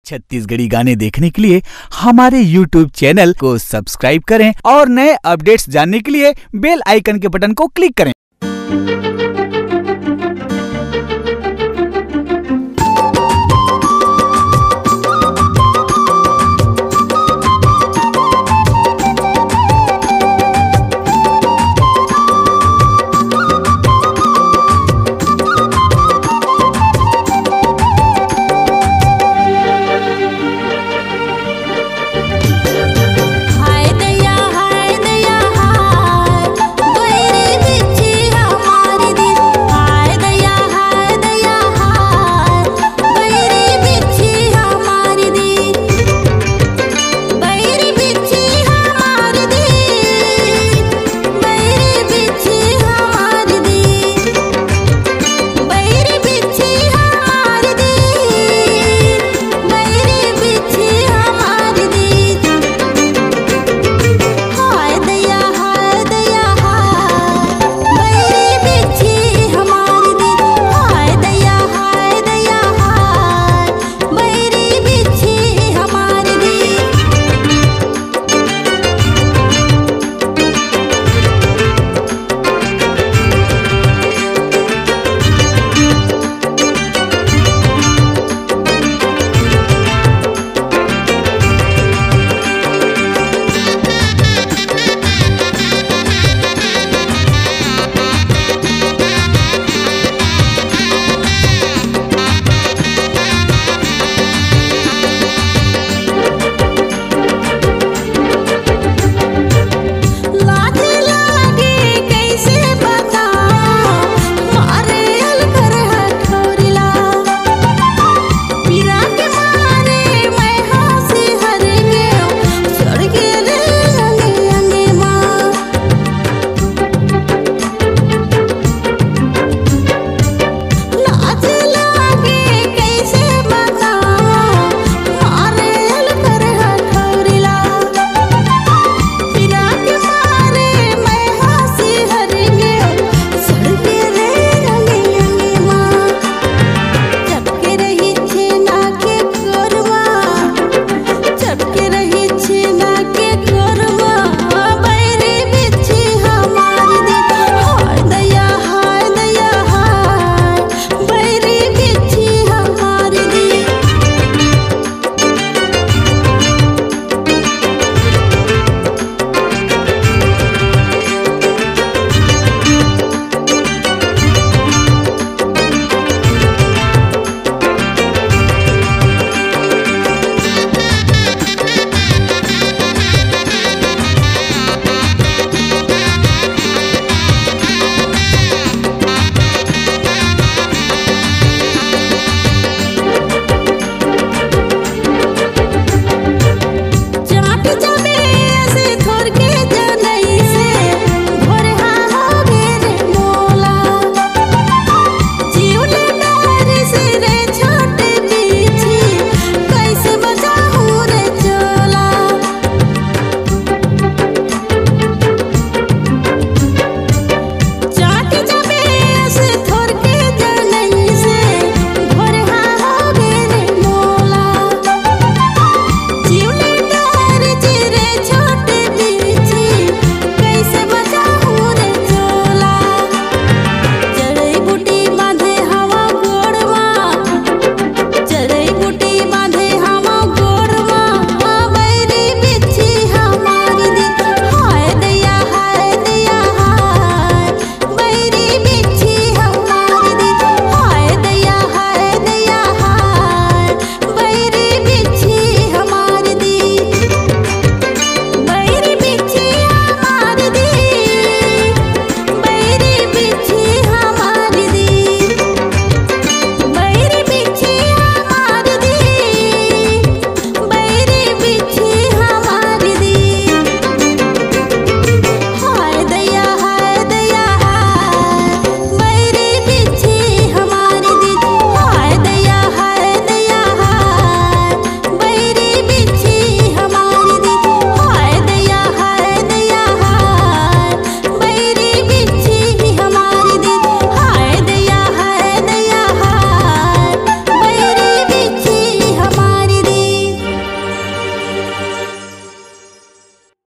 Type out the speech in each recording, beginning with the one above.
छत्तीसगढ़ी गाने देखने के लिए हमारे YouTube चैनल को सब्सक्राइब करें और नए अपडेट्स जानने के लिए बेल आइकन के बटन को क्लिक करें। हाय दया हाय गैरी बिछी हमारी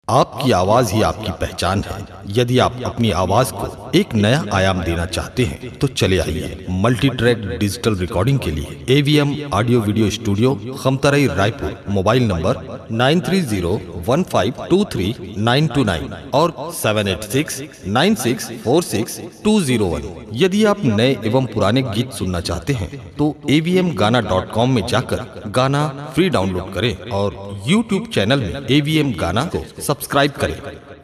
आपकी आवाज ही आपकी पहचान है। यदि आप अपनी आवाज को एक नया आयाम देना चाहते हैं तो चले आइए मल्टी ट्रैक डिजिटल रिकॉर्डिंग के लिए AVM audio video studio, Khamtarai, Raipur. Mobile number 9301523929 और 7869646201। यदि आप नए एवं पुराने गीत सुनना चाहते हैं तो avmgana.com में जाकर गाना फ्री डाउनलोड करें और YouTube चैनल में AVM गाना को सब्सक्राइब करें।